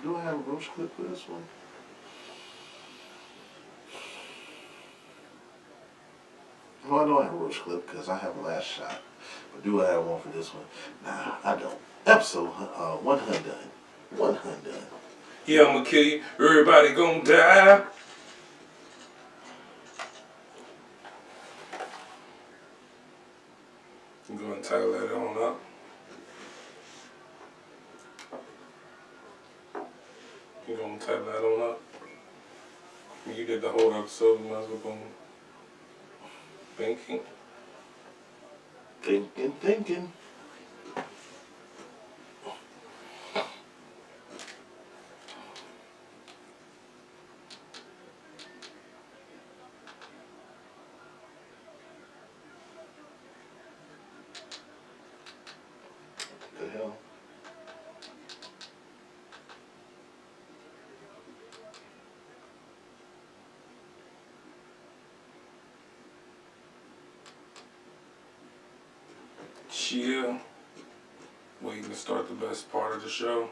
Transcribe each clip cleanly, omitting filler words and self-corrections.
Do I have a roach clip for this one? Well, I don't have a roach clip because I have a last shot. But do I have one for this one? Nah, I don't. Episode 100 done. 100 done. Yeah, I'm gonna kill you. Everybody gonna die. I'm gonna title that on up. You gonna title that on up? You did the whole episode, you might as well go thinking. Thinking. What the hell? Yeah. Waiting to start the best part of the show.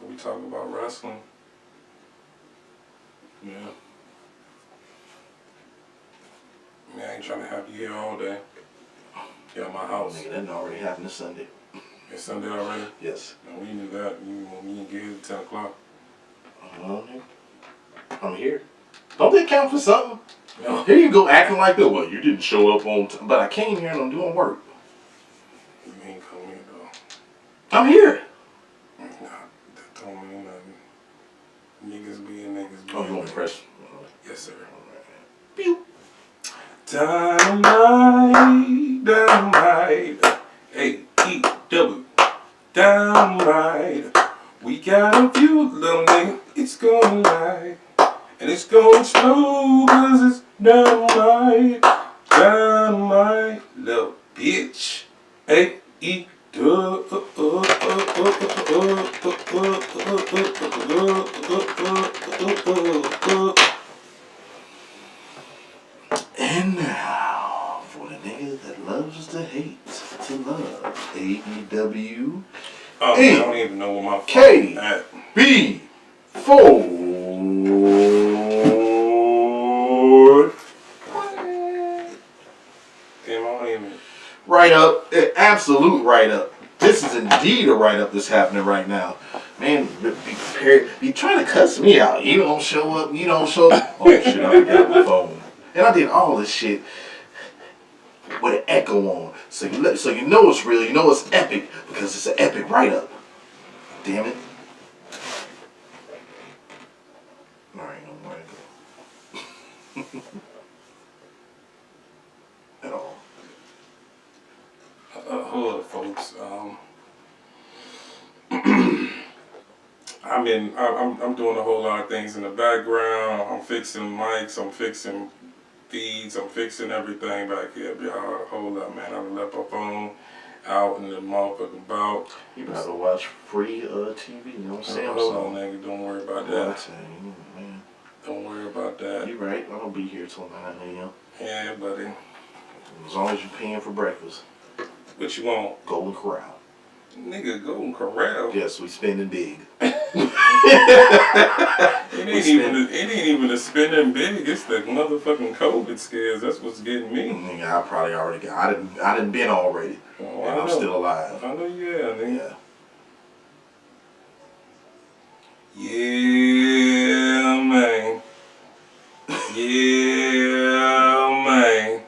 We talk about wrestling. Yeah. I mean, I ain't trying to have you here all day. You're at my house. Nigga, that already happened this Sunday. It's Sunday already? Yes. No, we knew that. You want me to get here at 10 o'clock. I'm here. Don't they count for something? No. Here you go acting like that. Well, you didn't show up on time. But I came here and I'm doing work. You ain't come here, though. I'm here. Nah, that don't mean nothing. Niggas being niggas being. Oh, you want to press? Yes, sir. Pew. Dynamite, dynamite. A-E-W. Dynamite. We got a few little niggas. It's going light. And it's going slow cause it's dynamite. Dynamite, little bitch. A-E-W. And now, for the nigga that loves to hate to love, AEW. Oh, man, I don't even know where my K at. B forward. Damn, I don't even. Right up, absolute right up. This is indeed a write up that's happening right now. Man, be prepared. Be trying to cuss me out. You don't show up. You don't show up. Oh shit, I forgot my phone. And I did all this shit with an echo on. So you know it's real. You know it's epic because it's an epic write up. Damn it. Alright, no more echo. At all. Hello, folks. I'm doing a whole lot of things in the background. I'm fixing mics. I'm fixing feeds. I'm fixing everything back here. Y'all, hold up, man. I done left my phone out in the motherfucking bout. You better watch free TV. You know what I'm saying? Hold on, nigga. Don't worry about that. I tell you, man. Don't worry about that. You right. I don't be here till 9 a.m. Yeah, buddy. As long as you're paying for breakfast. What you want? Golden Corral. Nigga, Golden Corral. Yes, we spending big. It ain't even a spending big. It's the motherfucking COVID scares. That's what's getting me. Nigga, I probably already got. I done been already, Oh, and I'm still alive. I know you have, nigga. Yeah. Yeah, man. Yeah, man.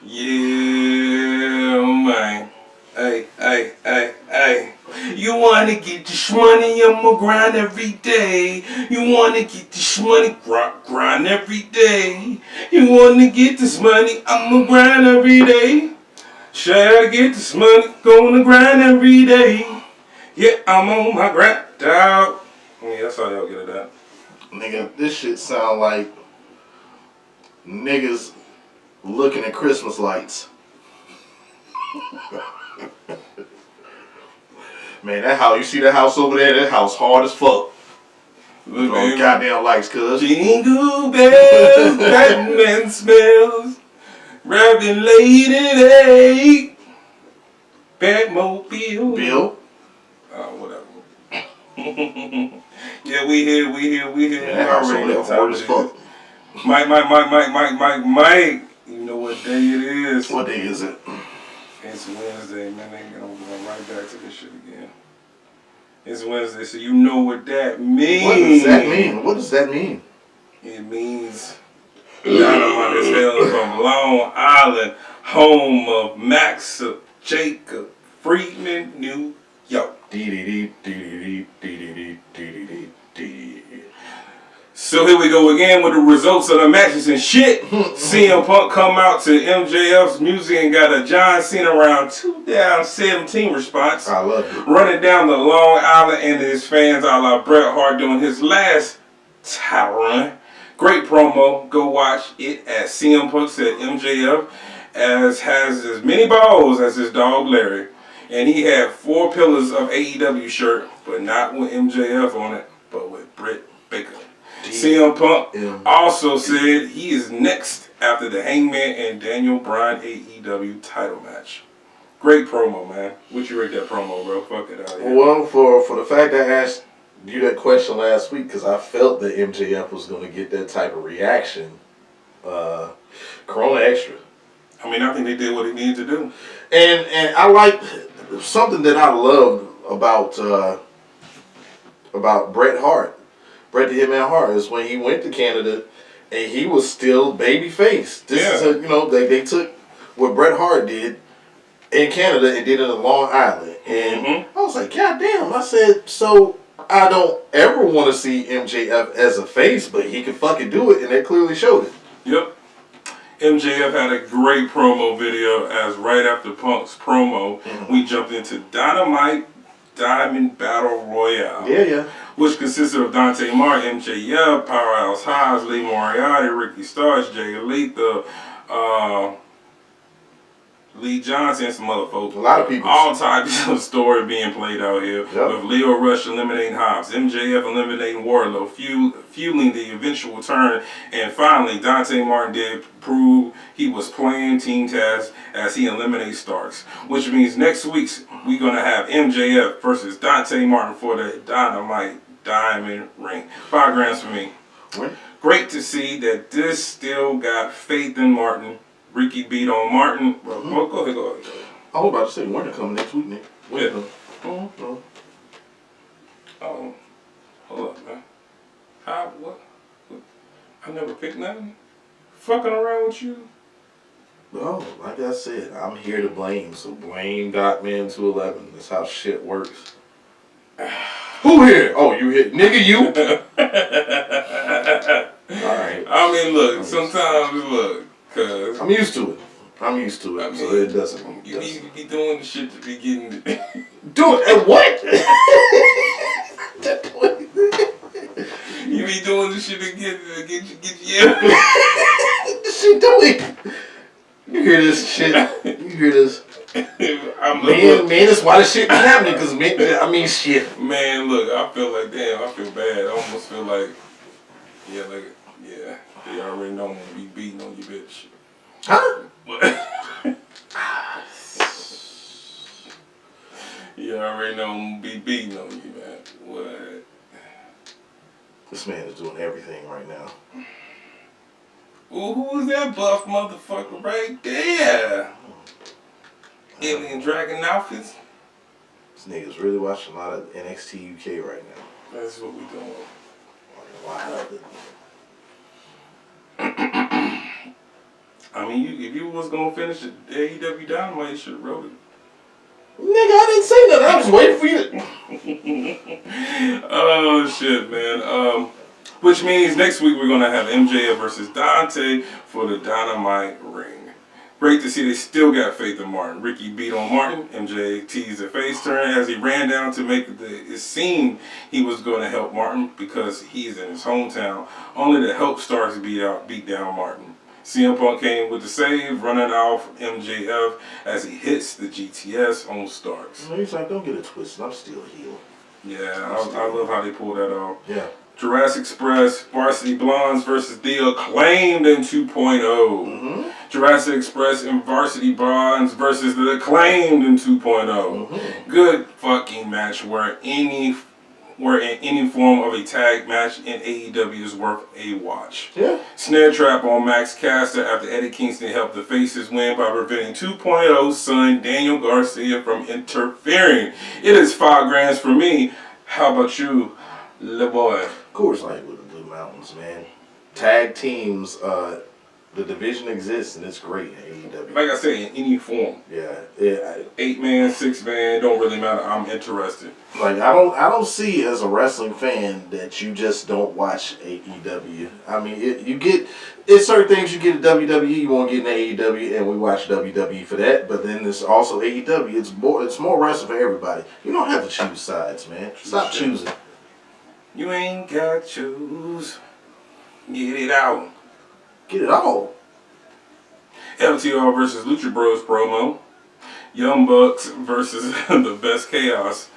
Yeah, man. Hey. You wanna get this money, I'ma grind every day. You wanna get this money, grind every day. You wanna get this money, I'ma grind every day. Shall I get this money, gonna grind every day. Yeah, I'm on my grind, dog. Yeah, that's how y'all get it at. Nigga, this shit sound like niggas looking at Christmas lights. Man, that house, you see that house over there? That house hard as fuck. Look at goddamn lights, cuz. Jingle bells, Batman smells, rapping late at 8. Batmobile. Bill? Whatever. Yeah, we here. We That house already over know there hard as fuck. Mike. You know what day it is? What day is it? It's Wednesday, man. I'm going right back to this shit again. It's Wednesday, so you know what that means. What does that mean? What does that mean? It means Dynamite is hailing from Long Island, home of Max Jacob Friedman, New York. So here we go again with the results of the matches and shit. CM Punk come out to MJF's music and got a John Cena round 2017 response. I love it. Running down the Long Island and his fans a la Bret Hart doing his last title run. Great promo. Go watch it at CM Punk said MJF has as many balls as his dog Larry. And he had 4 pillars of AEW shirt, but not with MJF on it, but with Britt Baker. CM Punk also said he is next after the Hangman and Daniel Bryan AEW title match. Great promo, man. What you rate that promo, bro? Fuck it out here. Well, for the fact I asked you that question last week, because I felt that MJF was going to get that type of reaction, Corona Extra. I mean, I think they did what they needed to do. And I like something that I loved about Bret Hart. Bret the Hitman Hart is when he went to Canada and he was still babyface. This is they took what Bret Hart did in Canada and did it in Long Island. And I was like, God damn. I said, so I don't ever want to see MJF as a face, but he can fucking do it, and they clearly showed it. Yep. MJF had a great promo video as right after Punk's promo, we jumped into Dynamite Diamond Battle Royale. Yeah. Which consisted of Dante Martin, MJF, Powerhouse Hobbs, Lee Moriarty, Ricky Starks, Jay Letha, Lee Johnson, and some other folks. A lot of people. All types of story being played out here. With Leo Rush eliminating Hobbs, MJF eliminating Wardlow, fueling the eventual turn, and finally Dante Martin did prove he was playing Team Taz as he eliminates Starks. Which means next week's we're going to have MJF versus Dante Martin for the Dynamite Diamond Ring. $5 for me. What? Great to see that this still got faith in Martin. Ricky beat on Martin. Well, go ahead. I was about to say, Winter coming next week, Nick. Yeah. Hold up, man. What? I never picked nothing. Fucking around with you. No, like I said, I'm here to blame. So blame Dotman 211. That's how shit works. Who here? Oh, you hit nigga, you. All right. I mean, look. Sometimes, look. Cause I'm used to it. I mean, so it doesn't. You need to be doing the shit to be getting. Do it at what? You be doing the shit to get you. What she doing? You hear this shit? You hear this? Man, that's why this shit be happening. Cause shit. Man, look, I feel like damn. I feel bad. I almost feel like, yeah. They already know I'm gonna be beating on you, bitch. Huh? You already know I'm gonna be beating on you, man. What? This man is doing everything right now. Well, who is that buff motherfucker right there? Alien Dragon outfits? This nigga's really watching a lot of NXT UK right now. That's what we doing. Why? I mean, if you was gonna finish it, AEW Dynamite, you should have wrote it. Nigga, I didn't say nothing. I was waiting for you. Oh shit, man. Which means next week we're gonna have MJF versus Dante for the Dynamite ring. Great to see they still got faith in Martin. Ricky beat on Martin. MJ teased a face turn as he ran down to make it seem he was going to help Martin because he's in his hometown, only to help Starks beat down Martin. CM Punk came with the save, running off MJF as he hits the GTS on Starks. He's like, don't get it twisted. I'm still healed. Yeah, I love how they pulled that off. Yeah. Jurassic Express, Varsity Blondes versus The Acclaimed in 2.0. Jurassic Express and Varsity Blondes versus The Acclaimed in 2.0. Good fucking match where any where in any form of a tag match in AEW is worth a watch. Yeah. Snare trap on Max Caster after Eddie Kingston helped the Faces win by preventing 2.0's son Daniel Garcia from interfering. It is 5 grand for me. How about you, little boy? Of course, like with the Blue Mountains, man. Tag teams, the division exists and it's great in AEW. Like I said, in any form. Yeah. 8-man, 6-man, don't really matter. I'm interested. Like I don't see as a wrestling fan that you just don't watch AEW. I mean, it's certain things you get at WWE you won't get in AEW, and we watch WWE for that. But then there's also AEW. It's more wrestling for everybody. You don't have to choose sides, man. Stop choosing. You ain't got to choose. Get it out. Get it all. FTR versus Lucha Bros promo. Young Bucks versus the Best Chaos.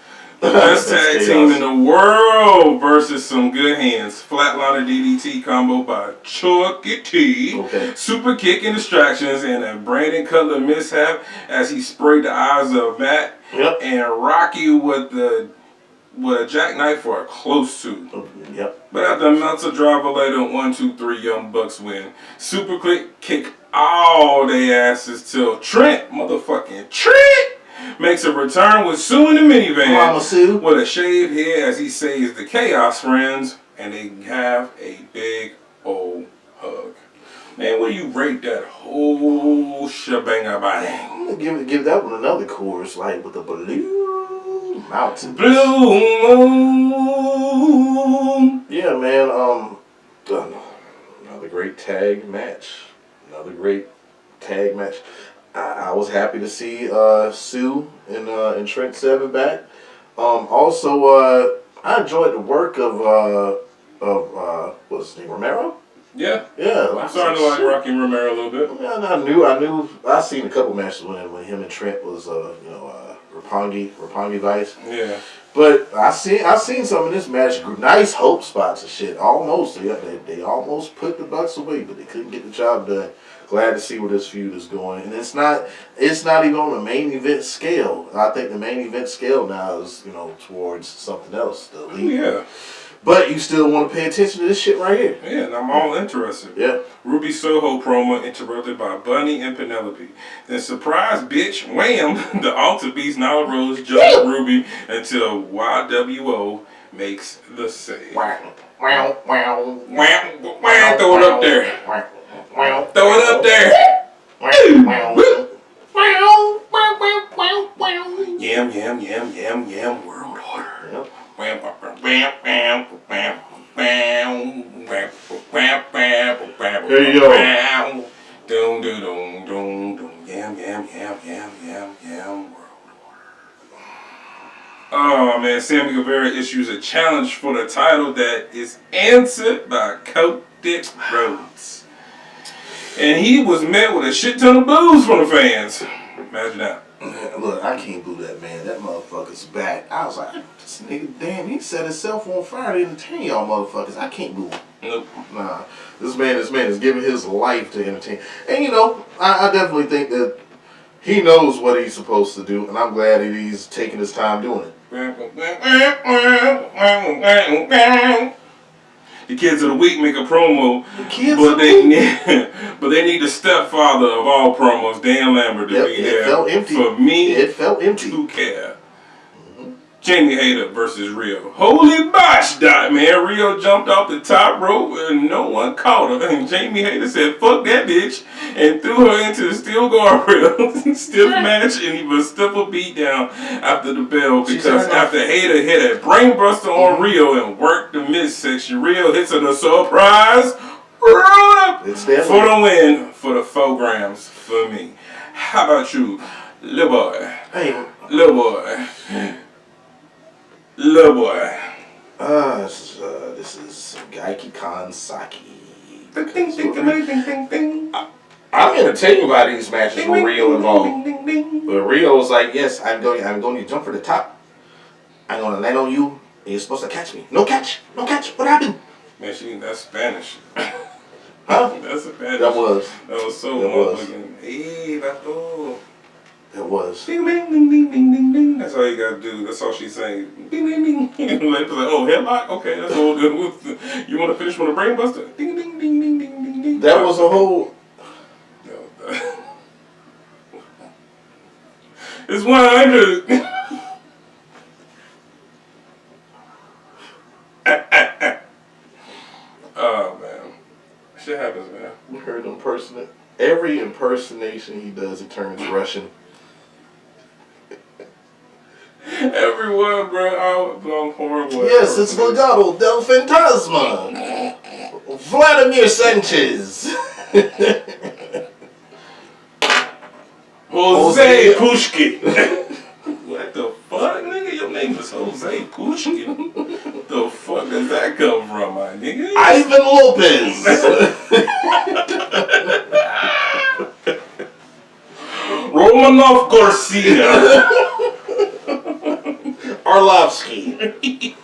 The best tag team in the world versus some good hands. Flatliner DDT combo by Chucky T. Okay. Super kick and distractions and a Brandon Cutler mishap as he sprayed the eyes of Matt. Yep. And Rocky with a jackknife for a close to. Yep. But after a Meltzer driver later, 1, 2, 3, Young Bucks win. Super quick kick all they asses till Trent, motherfucking Trent, makes a return with Sue in the minivan. Mama Sue. With a shaved head as he saves the Chaos friends, and they have a big old hug. Man, what do you rate that whole shebang about? I'm gonna give that one another chorus, like with the Blue Mountains. Blue Moon. Yeah, man. Another great tag match. Another great tag match. I was happy to see Sue and Trent Seven back. Also, I enjoyed the work of what's his name, Romero. Yeah. Yeah. I'm starting to like Rocky Romero a little bit. Yeah, I seen a couple matches when him and Trent was Roppongi Vice. Yeah. But I seen some of this match, nice hope spots and shit. Almost, they almost put the Bucks away, but they couldn't get the job done. Glad to see where this feud is going, and it's not even on the main event scale. I think the main event scale now is towards something else. The elite. Yeah. But you still want to pay attention to this shit right here. Yeah, and I'm all interested. Yeah. Ruby Soho promo interrupted by Bunny and Penelope. Then surprise, bitch, wham! The Alta Beast Nyla Rose jumps Ruby until YWO makes the save. Wow, wow, wow, Wham! Wham! Throw it up there. wow, Throw it up there. Yam, yam, yam, yam, yam, world order. Yep. Wham, wham, wham, wham, wham, wham, wham, wham, wham. Hey, yo. Doom, doom, doom, doom, doom. Yam, yam, yam, yam, yam, yam, world order. Oh man, Sammy Guevara issues a challenge for the title that is answered by Cody Rhodes. And he was met with a shit ton of boos from the fans. Imagine that. Look, I can't boo that man. That motherfucker's back. I was like, this nigga, damn, he set himself on fire to entertain y'all motherfuckers. I can't boo him. Nope. Nah, this man is giving his life to entertain. And I definitely think that he knows what he's supposed to do, and I'm glad that he's taking his time doing it. The Kids of the Week make a promo, but they need the stepfather of all promos, Dan Lambert, to be there felt empty. For me It felt empty. to care. Jamie Hayter versus Rio. Holy bosh, man. Rio jumped off the top rope and no one caught her. And Jamie Hayter said, fuck that bitch, and threw her into the steel guardrail. Stiff match, and he was stiff a beat down after the bell because after Hayter hit a brainbuster on Rio and worked the midsection, Rio hits her the surprise for the win for the 4 grams for me. How about you, little boy? Hey. Little boy. Little boy. This is Gaiki Kansaki. I'm entertained by these matches with Rio involved. But Rio was like, yes, I'm going to jump for the top. I'm going to land on you, and you're supposed to catch me. No catch. What happened? Man, that's Spanish. Huh? That's Spanish. That was so motherfucking. Hey, vato. It was. Ding, ding, ding, ding, ding, ding, ding. That's all you gotta do. That's all she's saying. Ding, ding, ding. Like, oh, headlock? Okay, that's all. You wanna finish with a brain buster? Ding, ding, ding, ding, ding, ding, ding. That was a whole. It's 100. Oh, man. Shit happens, man. We heard every impersonation he does, it turns Russian. Everyone, bro. I'm horrible. Yes, it's Legato del Fantasma. Vladimir Sanchez. Jose Pushkin. What the fuck, nigga? Your name is Jose Pushkin. The fuck does that come from, my nigga? Ivan Lopez. Romanov Garcia. Arlovsky.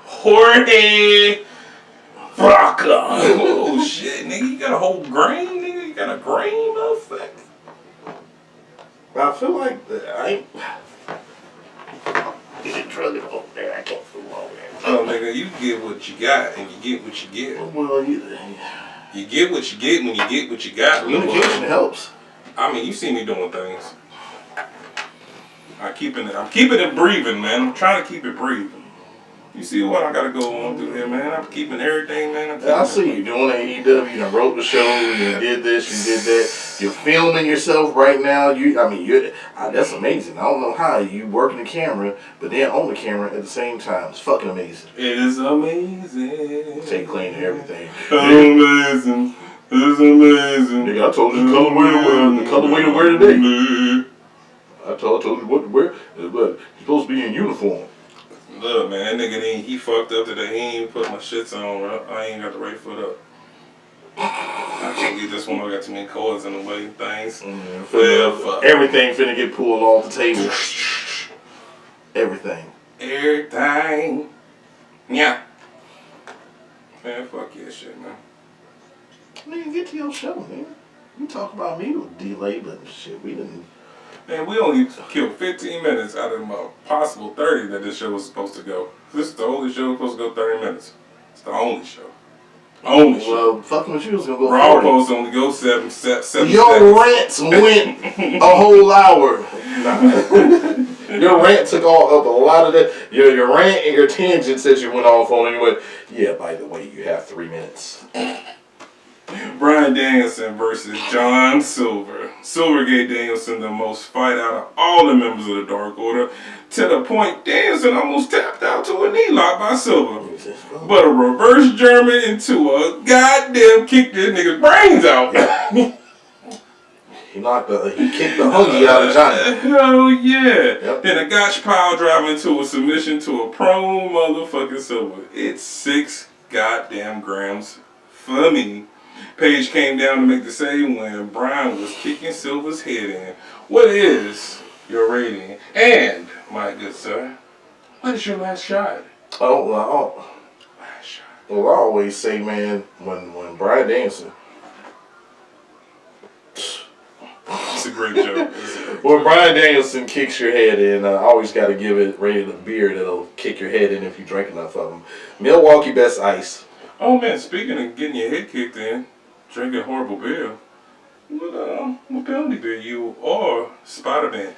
Jorge Braca. Oh shit, nigga, you got a whole grain, nigga? You got a grain effect? I feel like I ain't drug it over there. I can't feel wrong there. Oh, nigga, you get what you got, and you get what you get. Well, You get what you get when you get what you got. communication helps. I mean, you see me doing things. I'm keeping it breathing, man. I'm trying to keep it breathing. You see what I gotta go on through here, man? I'm keeping everything, man. I see you doing AEW. You done wrote the show. You did this. You did that. You're filming yourself right now. That's amazing. I don't know how you working the camera, but then on the camera at the same time. It's fucking amazing. It is amazing. Take clean and everything. Amazing. It's amazing. Nigga, I told you the colorway to wear today. I told you what to wear, but you're supposed to be in uniform. Look, man, that nigga he fucked up today. He ain't even put my shits on, bro. I ain't got the right foot up. I can't get this one. I got too many cords in the way. Things. Everything finna get pulled off the table. Everything. Everything. Yeah. Man, fuck your shit, man. Man, get to your show, man. You talk about me with delay, but shit, we didn't. Man, we only killed 15 minutes out of my possible 30 that this show was supposed to go. This is the only show supposed to go 30 minutes. It's the only show. Well, fucking with you was gonna go Raw 40. supposed to only go 7 Your seconds. rants went a whole hour. Nah. Your rant took all up a lot of that. Your rant and your tangent says you went off on anyway. Yeah, by the way, you have 3 minutes. Bryan Danielson versus John Silver. Silver gave Danielson the most fight out of all the members of the Dark Order, to the point Danielson almost tapped out to a knee lock by Silver. But a reverse German into a goddamn kicked this nigga's brains out. He kicked the hungy out of Johnny. Hell yeah. Yep. Then a gotch pile drive into a submission to a prone motherfucking Silver. It's 6 goddamn grams for me. Page came down to make the save when Bryan was kicking Silver's head in. What is your rating? And, my good sir, what is your last shot? Last shot. Well, I always say, man, when Bryan Danielson. It's a great joke. When Bryan Danielson kicks your head in, I always got to give it rated a beer that'll kick your head in if you drink enough of them. Milwaukee Best Ice. Oh man, speaking of getting your head kicked in, drinking horrible beer, what penalty beer you or Spider-Man?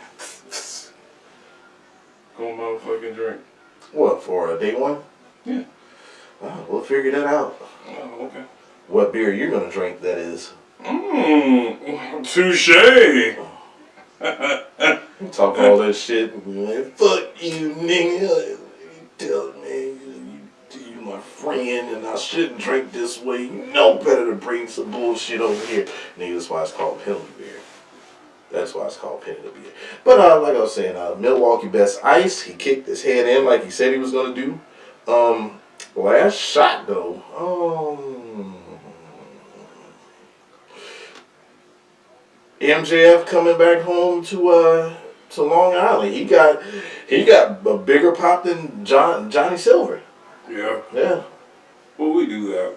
Go motherfucking drink. What, for a day one? Yeah. We'll figure that out. Oh, okay. What beer you're going to drink, that is. Touche. You talk all that shit. Like, fuck you, nigga. You tell me you my friend and I shouldn't drink this way. You know better to bring some bullshit over here. Nigga, that's why it's called penalty beer. That's why it's called penalty beer. But like I was saying, Milwaukee Best Ice. He kicked his head in like he said he was going to do. Last shot, though. MJF coming back home to Long Island. He got a bigger pop than Johnny Silver. Yeah. Yeah. Well, we do that.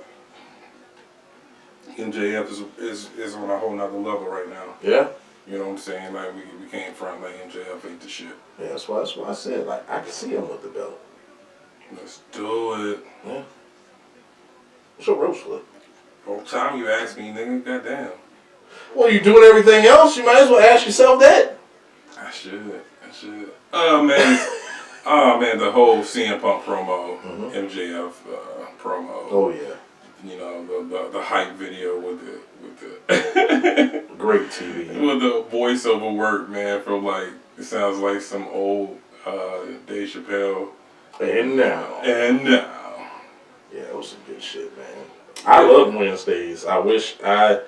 MJF is on a whole nother level right now. Yeah. You know what I'm saying? Like we came from like MJF ate the shit. Yeah, that's why I said, like, I can see him with the belt. Let's do it. Yeah. What's your roast flip? Whole time you ask me, nigga, goddamn. Well, you doing everything else, you might as well ask yourself that. I should. Oh man, the whole CM Punk promo, MJF promo. Oh yeah. You know, the hype video with the great TV. With the voiceover work, man, from like it sounds like some old Dave Chappelle. And now. Yeah, it was some good shit, man. I love Wednesdays. I wish I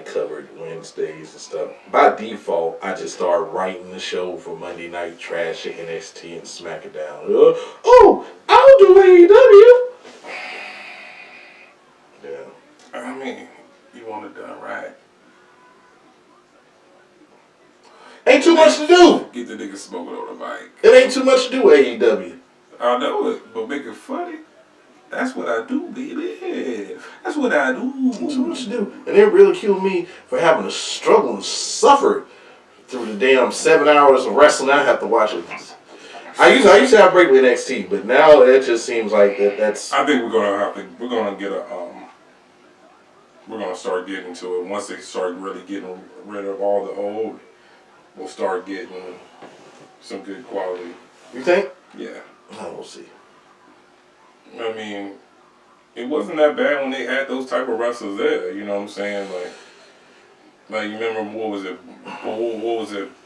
covered Wednesdays and stuff. By default, I just started writing the show for Monday Night Trash at NXT and SmackDown. I'll do AEW. Yeah. I mean, you want it done right. Ain't too much to do. Get the nigga smoking on the mic. It ain't too much to do, AEW. I know it, but make it funny. That's what I do, baby. That's what I do. Ain't too much to do. And they ridiculed me for having to struggle and suffer through the damn 7 hours of wrestling I have to watch it. I used to have a break with NXT, but now it just seems like that's. I think we're gonna start getting to it. Once they start really getting rid of all the old, we'll start getting some good quality. You think? Yeah. We'll see. I mean, it wasn't that bad when they had those type of wrestlers there. You know what I'm saying? Like you remember what was it?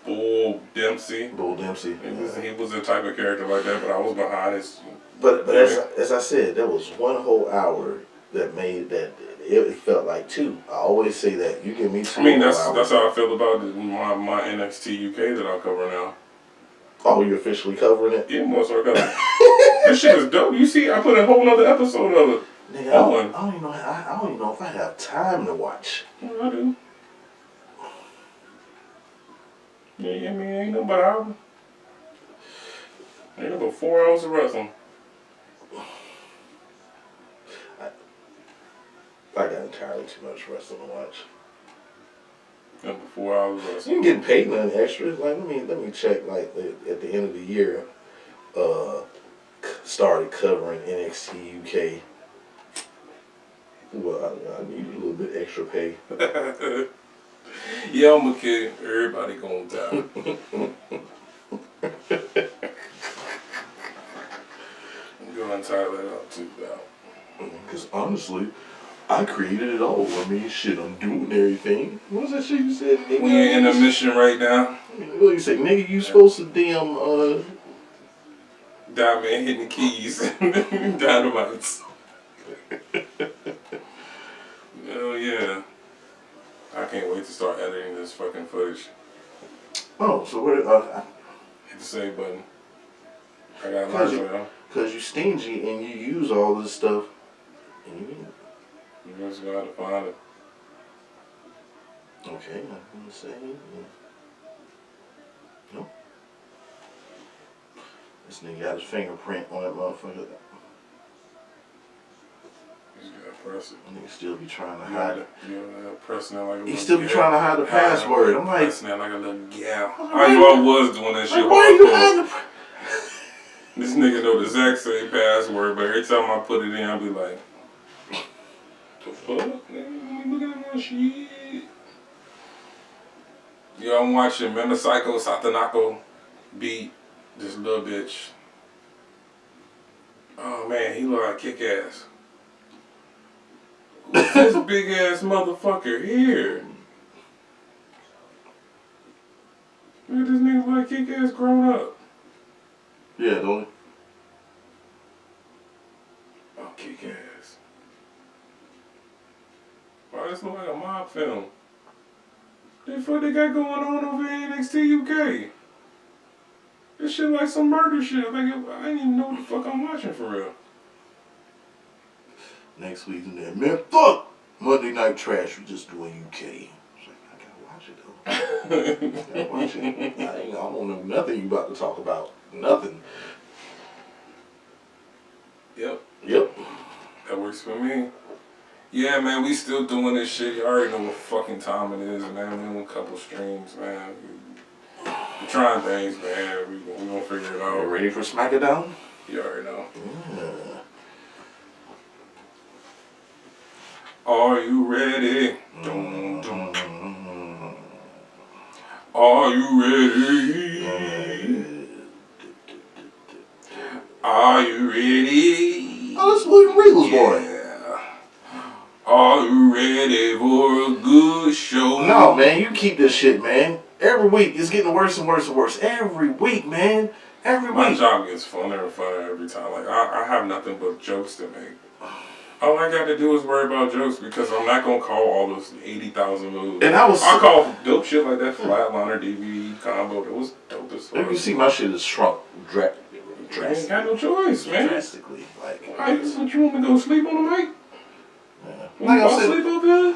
Bull Dempsey. Bull Dempsey. He was a type of character like that, but I was behind his. But as I said, there was one whole hour that made that it felt like two. I always say that. You give me 2 I mean, that's hours. how I feel about my NXT UK that I'll cover now. Oh, you're officially covering it? Yeah, most are covering. This shit is dope. You see, I put a whole nother episode of it. Nigga, I don't even know if I have time to watch. Yeah, I do. Yeah, I mean, ain't nothing but an hour. Ain't nothing but 4 hours of wrestling. I got entirely too much wrestling to watch. Nothing but 4 hours of wrestling. You can get paid nothing extra. Like let me check. Like at the end of the year, started covering NXT UK. Well, I need a little bit extra pay. Yeah, I'm a kid. Everybody gonna die. I'm gonna tie that up too, though. Because honestly, I created it all. I mean, shit, I'm doing everything. What's that shit you said? Nigga? We in a mission right now. What you say, nigga? You supposed to damn Diamond hitting the keys. Dynamites. Oh yeah. I can't wait to start editing this fucking footage. Oh, so what? Hit the save button. I got a because you stingy and you use all this stuff. And you just gotta find it. Okay, I'm gonna say. No. This nigga got his fingerprint on that motherfucker. You just gotta press it. Nigga still be trying to hide it. Pressing it like a he still be trying to hide the password. I'm like, pressing it like a little gal. I was doing that shit. Why are you hiding the? This nigga know the exact same password, but every time I put it in, I be like, the fuck, nigga? Look at my shit. Yo, I'm watching Psycho Satanako beat this little bitch. Oh man, he look like Kick-Ass. Who's this big ass motherfucker here? Look at this nigga like Kick-Ass grown up. Yeah, don't. Oh, Kick-Ass. Why this look like a mob film? The fuck they got going on over in NXT UK? This shit like some murder shit. Like I didn't even know what the fuck I'm watching for real. Next week in there, man. Fuck Monday Night Trash. We just doing UK. I gotta watch it though. I gotta watch it. I don't know nothing you about to talk about. Nothing. Yep. Yep. That works for me. Yeah, man, we still doing this shit. You already know what fucking time it is, man. We on a couple streams, man. We trying things, man. We gonna figure it out. You ready for SmackDown? You already know. Yeah. Are you ready? Dum, dum. Are you ready? Are you ready? Oh, that's William Regal's boy. Yeah. Are you ready for a good show? No, man, you keep this shit, man. Every week, it's getting worse and worse and worse. Every week, man. Every My week. job gets funner and funner every time. Like, I have nothing but jokes to make. All I got to do is worry about jokes because I'm not going to call all those 80,000 moves. And I call dope shit like that Flatliner DVD combo. That was dope as fuck. You see, my shit is shrunk drastically. Ain't got no choice, man. Drastically. Like, Why, what, you want me to go sleep on the mic? yeah. When we fall asleep over there?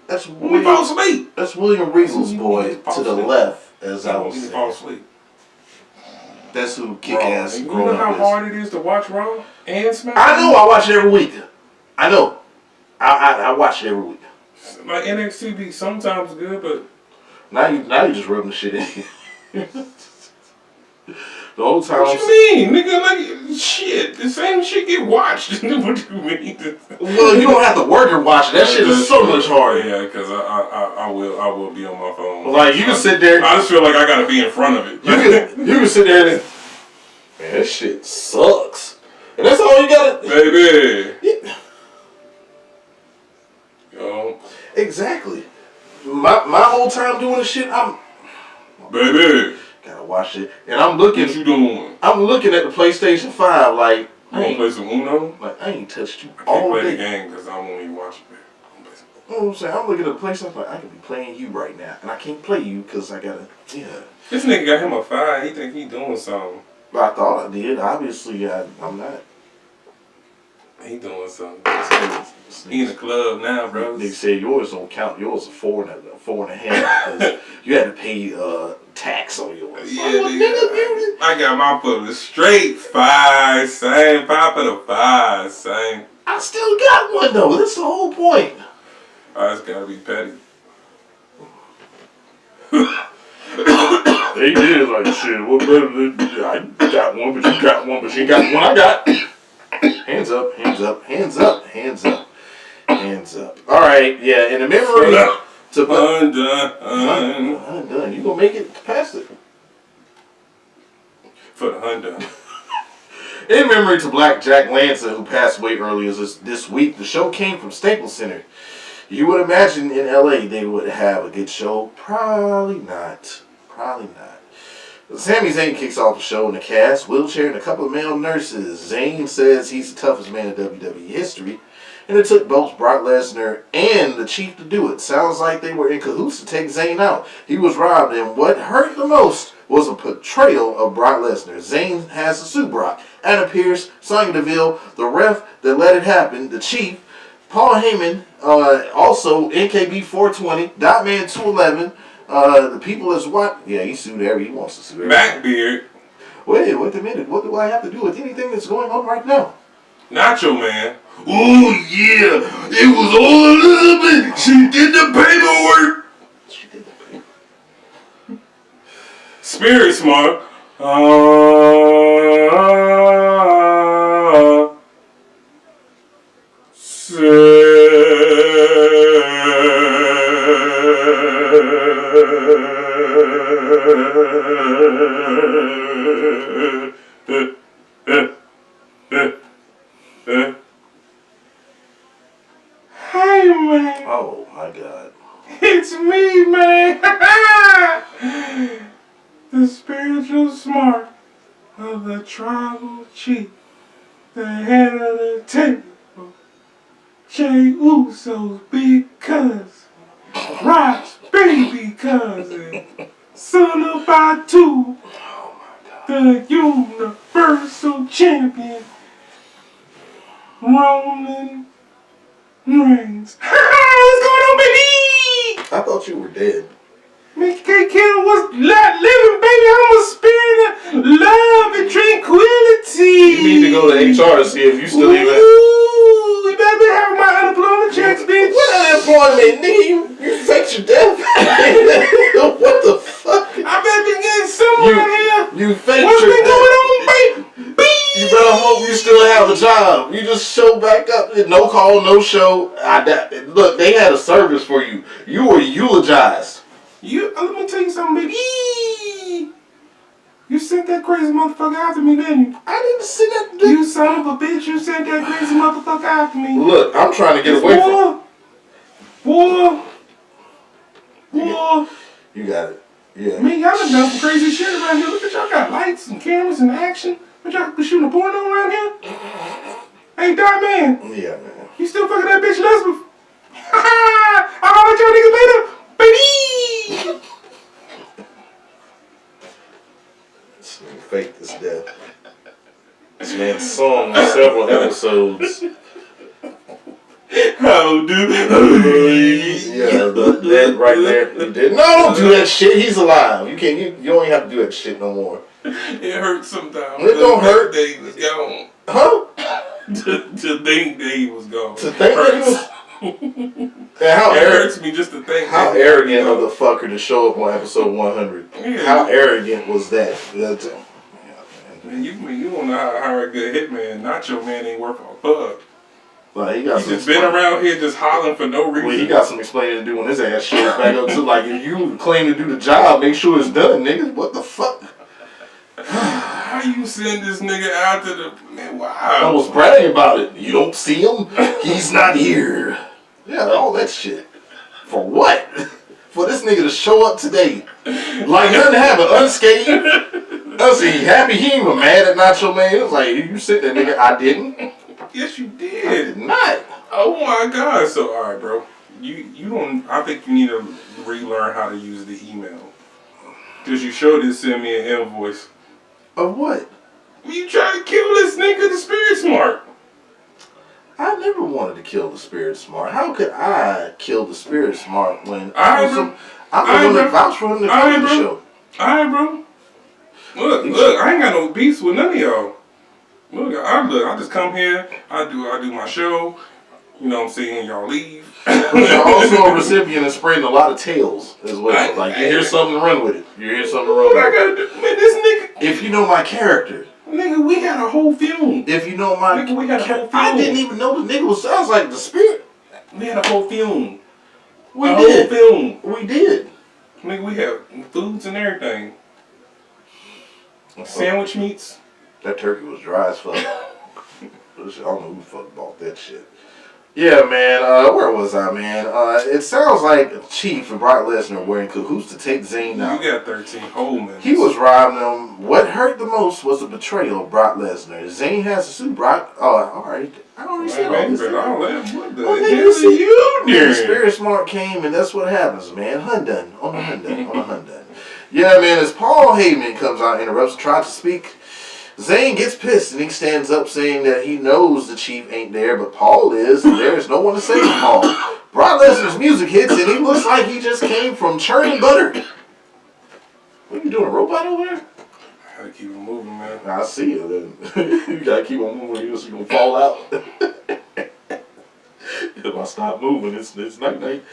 That's When we fall asleep? That's William Regal's boy to the left, as I was saying. Fall asleep. That's who kick-ass You know grown how up hard it is to watch Raw and SmackDown? I know, I watch it every week. I know. I watch it every week. Like NXT be sometimes good, but Now you just rubbing the shit in. The whole time. What you mean, nigga? Like shit, the same shit get watched. What do you mean? Well, you don't have to work and watch it. That shit is so much harder. Yeah, because I will be on my phone. Like you can sit there. I just feel like I gotta be in front of it. You can sit there and man, this shit sucks. And that's all you gotta. Baby. Yeah. Yo. Exactly. My whole time doing this shit, Baby. Gotta watch it, and I'm looking. What you doing? I'm looking at the PlayStation 5 like. You wanna play some Uno? Like I ain't touched you I can't all play day. the game because I won't even watch it. You know what I'm saying? I'm looking at the PlayStation like I could be playing you right now, and I can't play you because I gotta. Yeah. This nigga got him a 5. He think he doing something. But I thought I did. Obviously, I'm not. He doing something. He in the club now, bro. They said yours don't count. Yours is 4.5 because you had to pay tax on yours. Yeah, nigga. I got my put straight 5, same. 5 for the 5, same. I still got one though. That's the whole point. I just gotta be petty. They did like shit. What better than I got one, but you got one, but you got one I got. Hands up, hands up, hands up, hands up, hands up. All right, yeah. In the memory to undone. You gonna make it past it for the undone. In memory to Black Jack Lanza, who passed away earlier this week. The show came from Staples Center. You would imagine in LA they would have a good show. Probably not. Probably not. Sami Zayn kicks off the show in the cast, wheelchair, and a couple of male nurses. Zayn says he's the toughest man in WWE history, and it took both Brock Lesnar and the Chief to do it. Sounds like they were in cahoots to take Zayn out. He was robbed, and what hurt the most was a portrayal of Brock Lesnar. Zayn has to sue Brock. Anna Pierce, Sonya Deville, the ref that let it happen, the Chief, Paul Heyman, also NKB 420, Dotman 211, the people is what? Yeah, he sued he wants to sue everybody. Backbeard. Wait a minute. What do I have to do with anything that's going on right now? Nacho Man. Oh yeah, it was all Elizabeth. She did the paperwork. She did the paperwork. Spirit Smart. Hey man. Oh my God. It's me, man. The spiritual smart of the tribal chief, the head of the table, Jey Uso's big cousin, Rock's baby cousin, son of Batu, the universal champion, Roman Reigns. What's going on, baby? I thought you were dead. Mickey K. Kill was not living, baby. I'm a spirit of love and tranquility. You need to go to HR to see if you still even. Ooh, you better be having my mean, nigga, you faked your death. What the fuck? I better be getting somewhere here. You faked What's your been death. going on, baby? You better hope you still have a job. You just show back up. No call, no show. Look, they had a service for you. You were eulogized. Let me tell you something, baby. You sent that crazy motherfucker after me, didn't you? I didn't send that. You son of a bitch, you sent that crazy motherfucker after me. Look, I'm trying to get away from. Boy. You got it. Yeah. Man, y'all done some crazy shit around here. Look at y'all got lights and cameras and action. But y'all be shooting a porno around here? Hey, Dot Man. Yeah, man. You still fucking that bitch Elizabeth? I'll holler at y'all niggas later, baby. This nigga faked this death. This man sung several episodes. How do? Yeah, that right there. You did. No, don't do that shit. He's alive. You can't. You don't even have to do that shit no more. It hurts sometimes. It don't hurt. That he was gone. Huh? To think that he was gone. To think that he was. And how it hurts me just to think. How arrogant of the fucker to show up on episode 100. Yeah. How arrogant was that? Man, you don't know how to hire a good hitman. Nacho Man ain't worth a fuck. Like, he just been around here just hollering for no reason. Well, he got some explaining to do when his ass shows back up too. Like, if you claim to do the job, make sure it's done, nigga. What the fuck? How you send this nigga out to the man? Wow. I was bragging about it. You don't see him? He's not here. Yeah, all that shit. For what? For this nigga to show up today, like nothing happened, unscathed. Us, he happy. He ain't even mad at Nacho Man. It was like, you sit there, nigga. I didn't. Yes, you did. I did not. Oh my God. So, all right, bro. You don't. I think you need to relearn how to use the email. Cause you sure did send me an invoice. Of what? You trying to kill this nigga, the Spirit Smart. I never wanted to kill the Spirit Smart. How could I kill the Spirit Smart when I'm the one that vouched for him to come on the show? Alright, bro. Look, I ain't got no beefs with none of y'all. Look, I just come here, I do my show, you know what I'm saying, y'all leave. But you're also a recipient of spreading a lot of tales as well. Like, you hear something to run with it. You hear something to run with it. Man, this nigga. If you know my character. Nigga, we had a whole film. If you know my nigga, we had a whole film. I didn't even know the nigga sounds like the Spirit. We had a whole film. We did. Whole film. We did. Nigga, we had foods and everything. Sandwich meats. That turkey was dry as fuck. I don't know who the fuck bought that shit. Yeah, man. Where was I, man? It sounds like Chief and Brock Lesnar were in cahoots to take Zayn out. You got 13 whole minutes. He was robbing them. What hurt the most was the betrayal of Brock Lesnar. Zayn has to sue Brock. Oh, all right. I already said all this. What the hell are you doing? The Spirit Smart came, and that's what happens, man. Hundun. On the Hundun. On the Hundun. Yeah, man. As Paul Heyman comes out and interrupts, tries to speak, Zayn gets pissed and he stands up saying that he knows the Chief ain't there, but Paul is, and there is no one to save Paul. Brock Lesnar's music hits and he looks like he just came from churning butter. What are you doing, a robot over there? I gotta keep it moving, man. I see you. You gotta keep on moving or you're gonna fall out. If I stop moving, it's night.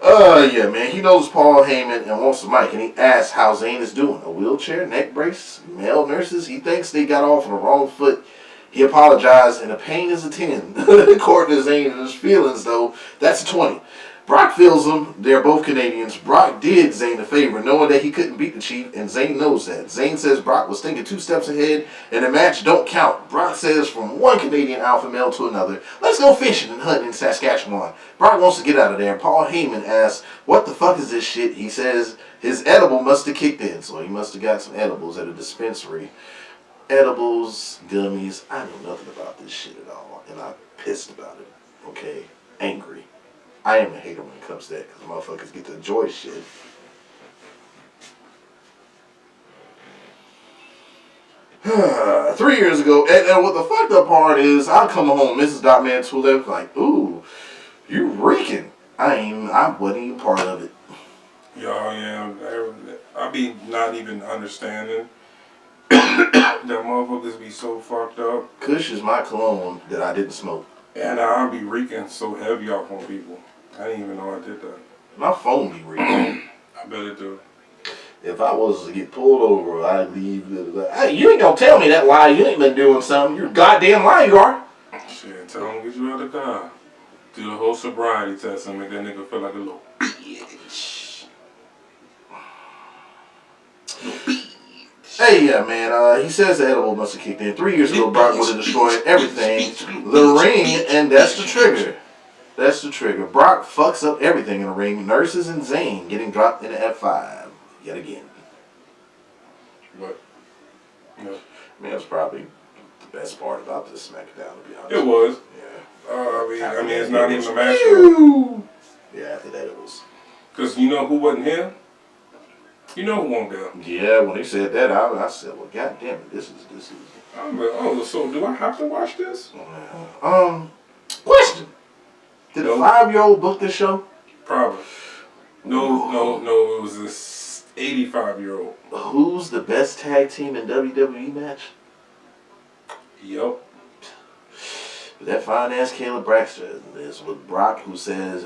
Yeah, man. He knows Paul Heyman and wants the mic, and he asks how Zayn is doing. A wheelchair, neck brace, male nurses. He thinks they got off on the wrong foot. He apologized, and the pain is a 10. According to Zayn and his feelings, though, that's a 20. Brock feels them. They're both Canadians. Brock did Zayn a favor, knowing that he couldn't beat the Chief, and Zayn knows that. Zayn says Brock was thinking 2 steps ahead, and the match don't count. Brock says from one Canadian alpha male to another, let's go fishing and hunting in Saskatchewan. Brock wants to get out of there, and Paul Heyman asks, what the fuck is this shit? He says his edible must have kicked in, so he must have got some edibles at a dispensary. Edibles, gummies, I know nothing about this shit at all, and I'm pissed about it, okay? Angry. I am a hater when it comes to that, because motherfuckers get to enjoy shit. Three years ago, and what the fucked up part is, I come home, Mrs. Dotman 211, like, ooh, you reeking. I wasn't even part of it. Y'all, yeah, I be not even understanding that motherfuckers be so fucked up. Kush is my cologne that I didn't smoke. And I be reeking so heavy off on people. I didn't even know I did that. My phone be ringing. I bet it do. If I was to get pulled over, I'd leave. Hey, you ain't gonna tell me that lie. You ain't been doing something. You're a goddamn liar, you are. Shit, tell him get you out of the car. Do the whole sobriety test and make that nigga feel like a little bitch. Hey, yeah, man. He says the edible must have kicked in 3 years ago. Brock would have destroyed everything, the ring, and that's the trigger. That's the trigger. Brock fucks up everything in the ring. Nurses and Zayn getting dropped in the F5 yet again. What? No. I mean, that's probably the best part about this SmackDown, to be honest. It was. Yeah. I mean, it's not even a match. Yeah, after that it was. Because you know who wasn't here? You know who won't go. Yeah, when he said that, I said, well, goddamn it, this is. I'm like, oh, so do I have to watch this? Question. Did a 5-year-old book this show? Probably. No, it was this 85-year-old. Who's the best tag team in WWE match? Yup. That fine ass Caleb Braxton is with Brock, who says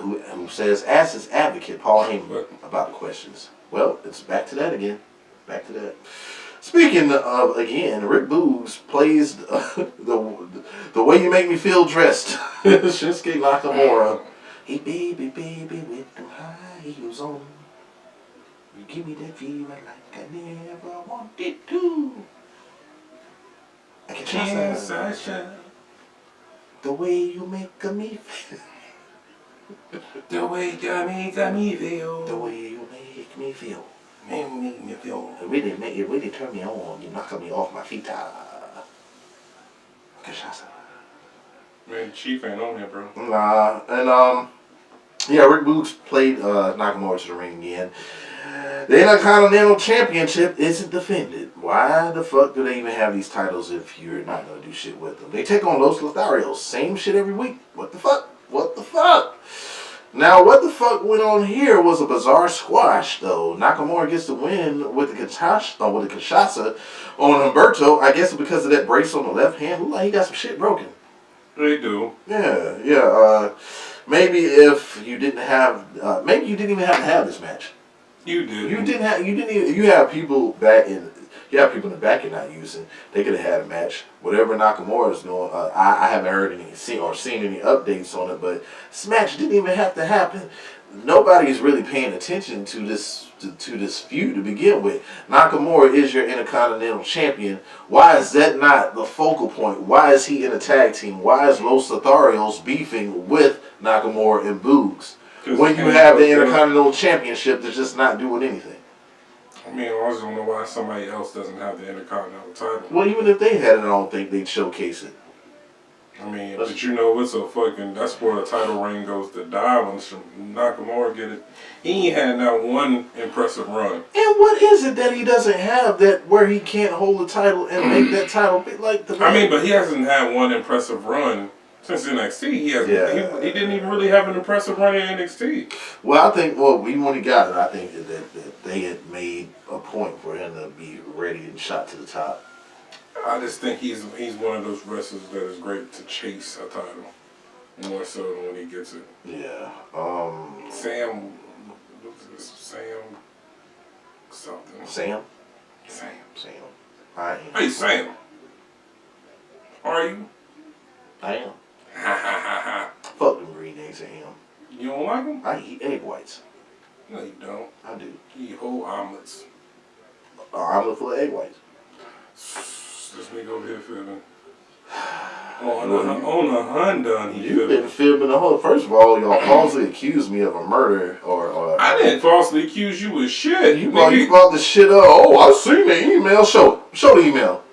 ask his advocate Paul Heyman about the questions. Well, it's back to that again. Back to that. Speaking of again, Rick Boogs plays the way you make me feel dressed. Shinsuke Nakamura. Hey baby, baby, with them high heels on. You give me that fever like I never wanted to. I can try the way you make me feel. The way you got me feel. The way you make me feel. Make me feel. It really turn me on. You knock me off my feet. Man, Chief ain't on here, bro. Nah, and yeah, Rick Boogs played Nakamura to the ring again. The Intercontinental Championship isn't defended. Why the fuck do they even have these titles if you're not gonna do shit with them? They take on Los Lotharios, same shit every week. What the fuck? What the fuck? Now, what the fuck went on here was a bizarre squash, though. Nakamura gets the win with the Kinshasa on Humberto. I guess because of that brace on the left hand. Look like he got some shit broken. They do. Yeah. Maybe if you didn't have, maybe you didn't even have to have this match. You did. You have people in the back you're not using. They could have had a match. Whatever Nakamura is doing, I haven't heard seen any updates on it, but this match didn't even have to happen. Nobody's really paying attention to this feud to begin with. Nakamura is your Intercontinental Champion. Why is that not the focal point? Why is he in a tag team? Why is Los Lotharios beefing with Nakamura and Boogs? When you have the Intercontinental Championship that's just not doing anything. I mean, I just don't know why somebody else doesn't have the Intercontinental title. Well, even if they had it, I don't think they'd showcase it. I mean, but you know, it's a fucking, that's where the title reign goes to die when Nakamura get it. He ain't had not one impressive run. And what is it that he doesn't have that where he can't hold the title and make that title be like the I mean, but he hasn't had one impressive run since NXT. He hasn't. He didn't even really have an impressive run in NXT. Well, I think, even when he got it, I think that they had made a point for him to be ready and shot to the top. I just think he's one of those wrestlers that is great to chase a title more so than when he gets it. Yeah. Sam something. Sam. I am. Hey Sam. Are you? I am. Ha ha ha ha. Fuck them green eggs and ham. You don't like them? I eat egg whites. No, you don't. I do. You eat whole omelets. An omelet full of egg whites. This nigga over here feeling. On a Honda, You've been filming the whole. First of all, y'all falsely accused me of a murder, or I didn't falsely accuse you of shit. You brought the shit up. Oh, I seen the email. Show the email.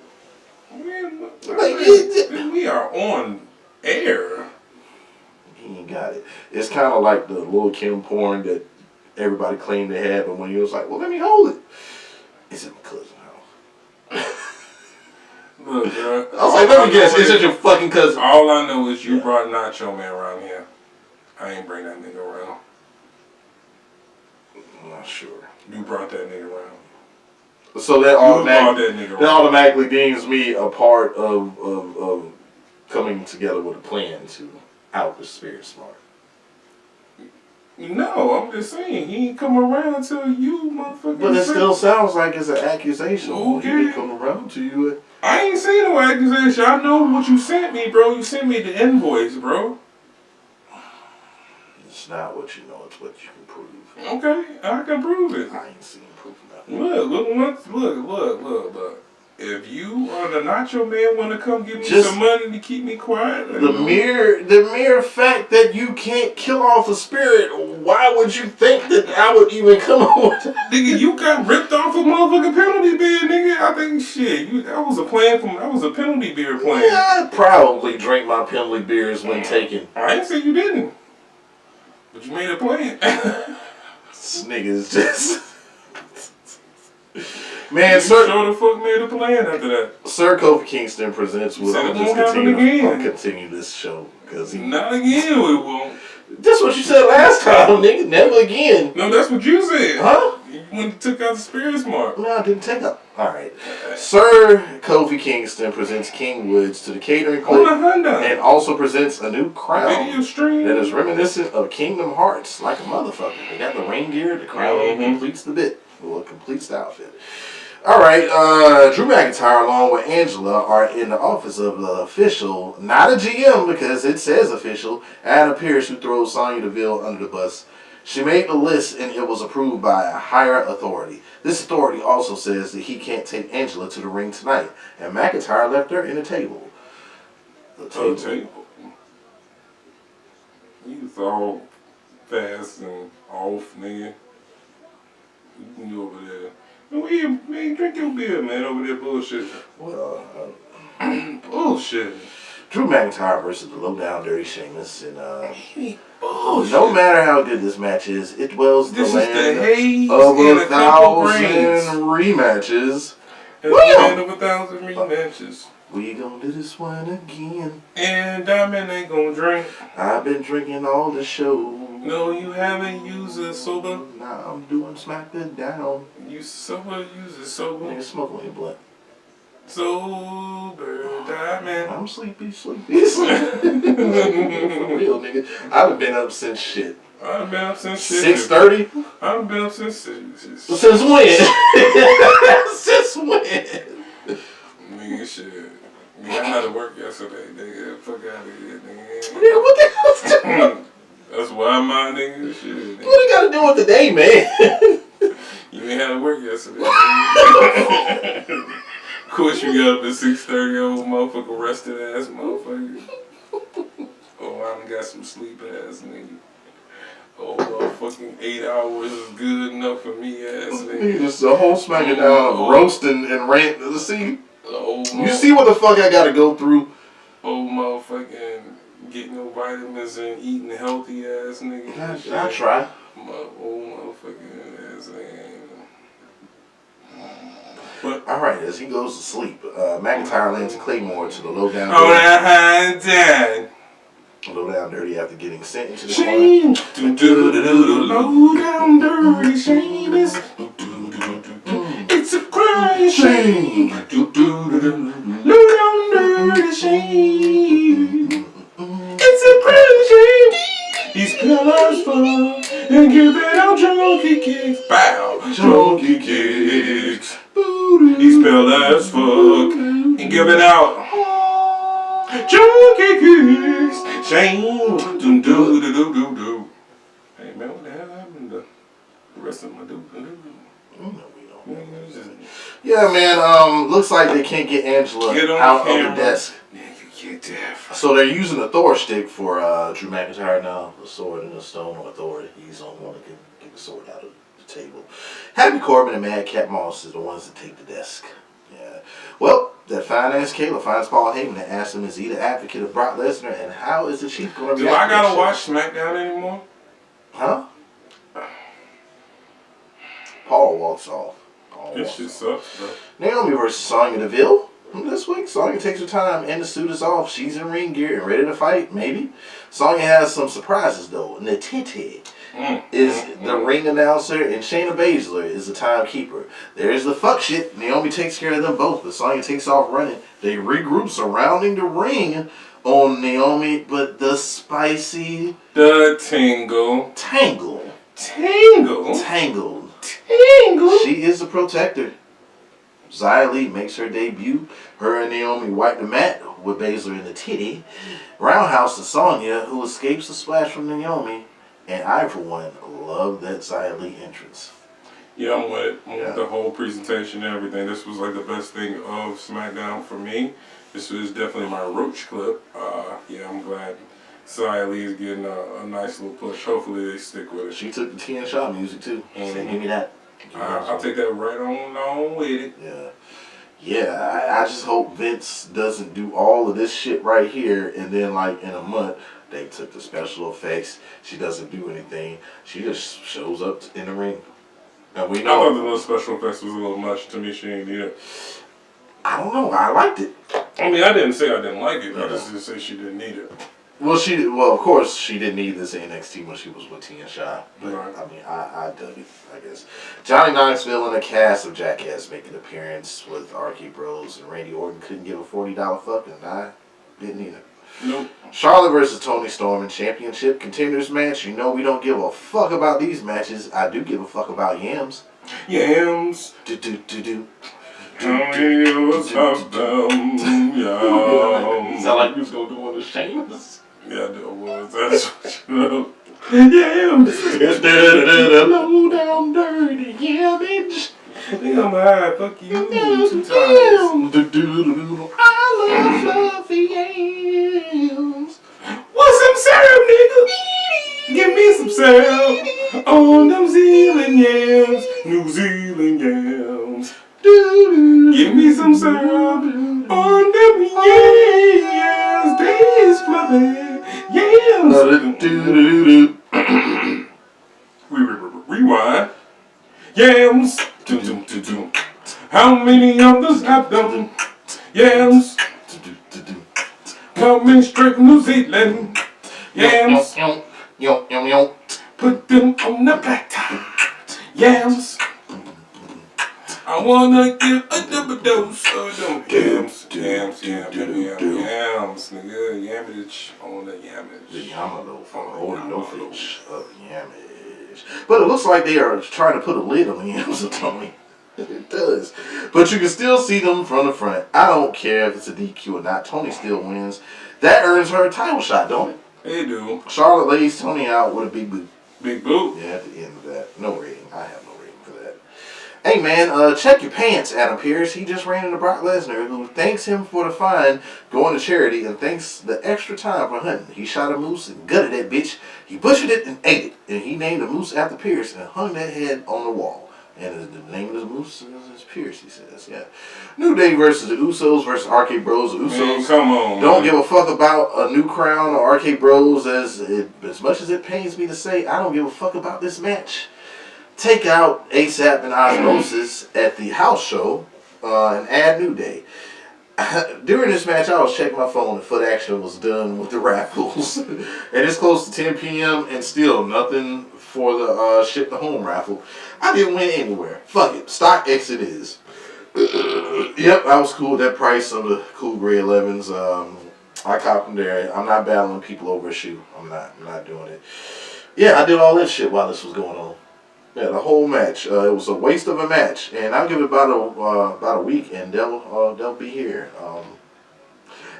Man, we are on air. He ain't got it. It's kind of like the Lil' Kim porn that everybody claimed they had, but when you was like, well, let me hold it. It's in my cousin's house. Look, bro. I was like, let me guess. It's just your fucking cousin. All I know is you brought Nacho Man around here. I ain't bring that nigga around. I'm not sure. You brought that nigga around. So that automatically deems me a part of coming together with a plan to out the Spirit Smart. No, I'm just saying he ain't come around till you motherfucker. But it still sounds like it's an accusation. Okay. He didn't come around to you. I ain't seen no accusation. I know what you sent me, bro. You sent me the invoice, bro. It's not what you know, it's what you can prove. Okay, I can prove it. I ain't seen proof of nothing. Look. If you or the Nacho Man want to come give me Just some money to keep me quiet, the mere fact that you can't kill off a spirit, why would you think that I would even come on with that? Nigga, you got ripped off a motherfucking penalty bid, nigga. I think shit. That was a penalty beer plan. Yeah, I probably drink my penalty beers when taken. I didn't say you didn't. But you made a plan. This nigga's just man, you sir. sure the fuck made a plan after that. Sir Kofi Kingston presents with. Said I'm it just won't happen continue. again. I'll continue this show because Not again, it won't. That's what you said last time, nigga. Never again. No, that's what you said. Huh? When you took out the spirit mark. No, I didn't take up. All right. Sir Kofi Kingston presents King Woods to the catering clip and also presents a new crown video stream that is reminiscent of Kingdom Hearts, like a motherfucker. They got the reindeer, the crown completes the bit. Well, it completes the outfit. All right, Drew McIntyre along with Angela are in the office of the official, not a GM because it says official, Adam Pearce, who throws Sonya Deville under the bus. She made the list and it was approved by a higher authority. This authority also says that he can't take Angela to the ring tonight, and McIntyre left her in a table. The table. You all fast and off, nigga. You can go over there. Man, drink your beer, man, over there bullshit. Well, bullshit. Drew McIntyre versus the low-down dirty Sheamus, and bullshit. no matter how good this match is, it dwells the land of a 1,000 rematches. Land of 1,000 rematches. We gon' do this one again. And Diamond ain't gonna drink. I've been drinking all the show. No, you haven't used a sober. Now I'm doing smack it down. You sober, use a sober. Nigga, smoke on your blunt. Sober Diamond. I'm sleepy. For real, nigga. I've been up since shit. I've been up since shit. 6:30? I've been up since shit. Since when? Since when? Nigga, shit. I had to work yesterday, nigga. Fuck out of here, nigga. Yeah, what the hell's that? That's why my nigga shit. Nigga. What it got to do with the day, man? You ain't had to work yesterday. Of course you got up at 6:30, old motherfucker, rested ass motherfucker. Oh, I done got some sleep ass nigga. Oh, fucking 8 hours is good enough for me ass nigga. Just a whole smacking down, roasting and rant. See, you see what the fuck I got to go through? Oh, motherfucking getting no vitamins and eating healthy ass nigga. I try. Motherfucking ass nigga. But all right, as he goes to sleep, McIntyre lands Claymore to the low down. Low down dirty after getting sent into the corner. Low down dirty Sheamus. It's a crying shame. Low down dirty shame. It's a crying shame. He's pale as fuck and giving out junkie kicks. Bow, junkie kicks. He's pale as fuck and giving out junkie kicks. Shame. Do. Hey man, what the hell happened to the rest of my do? Yeah, man. Looks like they can't get Angela out of the desk. So they're using the Thor stick for Drew McIntyre now. The sword and the stone or Thor. He's on one to get the sword out of the table. Happy Corbin and Madcap Moss is the ones that take the desk. Yeah. Well, that fine ass Kayla finds Paul Heyman and asks him, is he the advocate of Brock Lesnar and how is the Chief going to react? Do I gotta watch SmackDown anymore? Huh? Paul walks off. This shit sucks, bro. Naomi versus Sonya Deville. This week, Sonya takes her time and the suit is off. She's in ring gear and ready to fight, maybe. Sonya has some surprises, though. Natiti is the ring announcer, and Shayna Baszler is the timekeeper. There's the fuck shit. Naomi takes care of them both, but Sonya takes off running. They regroup surrounding the ring on Naomi, but the spicy... Tangled. She is the protector. Xia Li makes her debut. Her and Naomi wipe the mat with Baszler in the titty. Roundhouse to Sonya, who escapes the splash from Naomi. And I, for one, love that Xia Li entrance. Yeah, I'm with it. I'm with the whole presentation and everything. This was like the best thing of SmackDown for me. This was definitely my roach clip. Yeah, I'm glad Xia Li is getting a nice little push. Hopefully they stick with it. She took the Tian Shaw music too. Said, give me that. I'll take that right on with it. Yeah. Yeah, I just hope Vince doesn't do all of this shit right here and then like in a month they took the special effects. She doesn't do anything. She just shows up in the ring. And we know. I thought the little special effects was a little much to me. She ain't need it. I don't know. I liked it. I mean, I didn't say I didn't like it. I just say she didn't need it. Well, of course, she didn't need this in NXT when she was with Tian Shaw. But, right. I mean, I dug it, I guess. Johnny Knoxville and a cast of Jackass make an appearance with RK Bros, and Randy Orton couldn't give a $40 fuck, and I didn't either. Nope. Charlotte versus Toni Storm in Championship Contenders match. You know we don't give a fuck about these matches. I do give a fuck about yams. Yams. Do. Tell me what's up, yams. Sound like you was going to do one of the Shameless. Yeah, that was. That's what you know. Yams. Low down dirty yamage. I think I'm high. Fuck you. 2 times. I love fluffy yams. Want some syrup, nigga? Give me some syrup on them Zealand yams. New Zealand yams. Give me some syrup on them yams. These fluffy yams. Rewind. Yams. How many of us have them? Yams. Coming straight from New Zealand. Yams. Put them on the platter. Yams. I wanna give a double dose of them yams. Yams, nigga. Yamage on the yamage. The Yamalo from Orinofish of Yamage. But it looks like they are trying to put a lid on the yams of Tony. It does. But you can still see them from the front. I don't care if it's a DQ or not. Tony still wins. That earns her a title shot, don't it? They do. Charlotte lays Tony out with a big boot. Big boot? Yeah, at the end of that. No rating. I have no rating for that. Hey, man, check your pants, Adam Pearce. He just ran into Brock Lesnar, who thanks him for the fine going to charity and thanks the extra time for hunting. He shot a moose and gutted that bitch. He butchered it and ate it. And he named the moose after Pearce and hung that head on the wall. And the name of the moose is Pierce, he says. Yeah. New Day versus the Usos versus RK Bros. The Usos man, come on, don't give a fuck about a new crown or RK Bros. As much as it pains me to say, I don't give a fuck about this match. Take out ASAP and Osmosis at the house show and add New Day. During this match, I was checking my phone and Foot Action was done with the raffles. And it's close to 10 p.m. and still nothing for the ship to home raffle. I didn't win anywhere. Fuck it. Stock X it is. Yep, I was cool with that price of the cool gray 11s. I copped them there. I'm not battling people over a shoe. I'm not doing it. Yeah, I did all that shit while this was going on. Yeah, the whole match. It was a waste of a match, and I'll give it about a week, and they'll be here.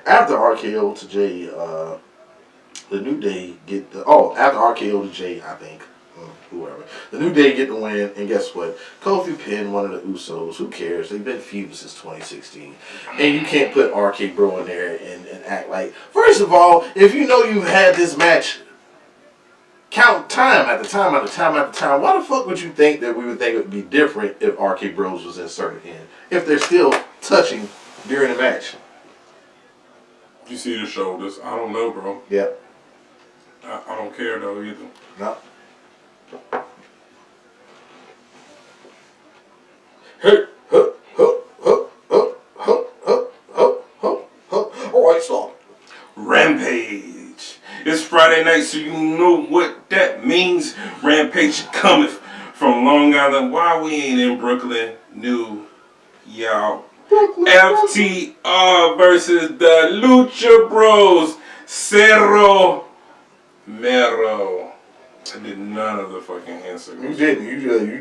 After RKO to Jay, the New Day get the after RKO to Jay, I think. Whoever. The New Day get the win, and guess what? Kofi pinned one of the Usos. Who cares? They've been feuding since 2016. And you can't put RK Bro in there and act like... First of all, if you know you've had this match, count time after time after time after time, why the fuck would you think that we would think it would be different if RK Bros was inserted in? If they're still touching during the match. You see the shoulders. I don't know, bro. Yep. I don't care, though, either. No. Hey, All right, stop. Rampage. It's Friday night, so you know what that means. Rampage cometh from Long Island. Why we ain't in Brooklyn? New York. FTR versus the Lucha Bros. Cerro Mero. I did none of the fucking answer. You didn't. You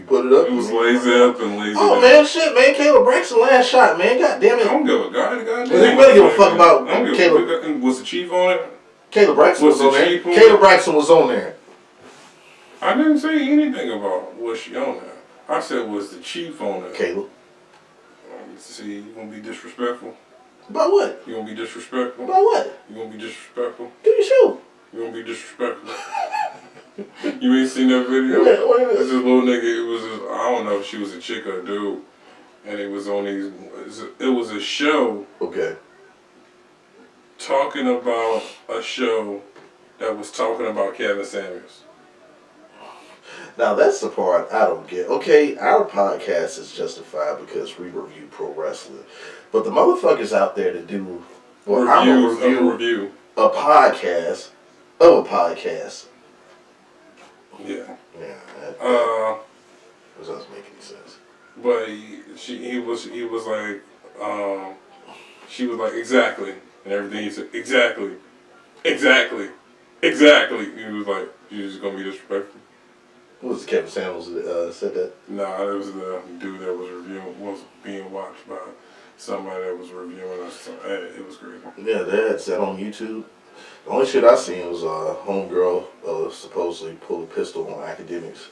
put it up. It was lazy up and lazy down. Oh man, shit, man. Caleb Braxton last shot, man. God damn it. I don't give a goddamn. Well, you better give a fuck about Caleb. Was the Chief on it? Caleb Braxton was on there. Caleb Braxton was on there. I didn't say anything about was she on there. I said was the Chief on there. Caleb. See, you gonna be disrespectful? About what? You gonna be disrespectful? About what? You gonna be disrespectful? Do your show. You gonna be disrespectful? You ain't seen that video? Yeah, this little nigga, it was just, I don't know if she was a chick or a dude. And it was on these, it was a show. Okay. Talking about a show that was talking about Kevin Samuels. Now that's the part I don't get. Okay, our podcast is justified because we review pro wrestling. But the motherfuckers out there to do, well, I'm going to review a podcast of a podcast. Yeah. Yeah. That doesn't make any sense. But he was like, she was like, exactly. And everything he said, exactly. He was like, you just gonna be disrespectful. What was it, Kevin Samuels said that? Nah, it was the dude that was being watched by somebody that was reviewing us. So, it was crazy. Yeah, they had said on YouTube. The only shit I seen was homegirl supposedly pulled a pistol on academics.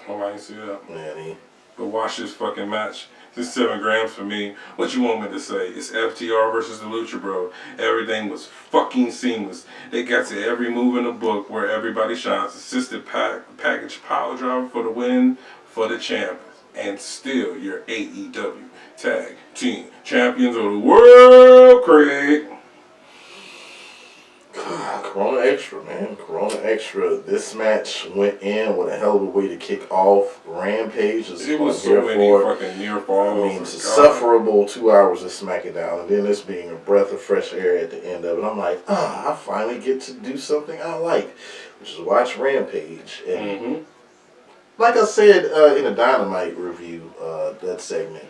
Oh, I didn't see that. Man, But watch this fucking match. This is 7 grams for me. What you want me to say? It's FTR versus the Lucha Bro. Everything was fucking seamless. They got to every move in the book where everybody shines. Assisted package power driver for the win for the champions. And still your AEW Tag Team Champions of the World, Craig. Corona Extra, man. Corona Extra. This match went in with a hell of a way to kick off Rampage. It was so many fucking near falls. I mean, it's a sufferable 2 hours of SmackDown, and then this being a breath of fresh air at the end of it. I'm like, I finally get to do something I like, which is watch Rampage. And like I said in a Dynamite review, that segment,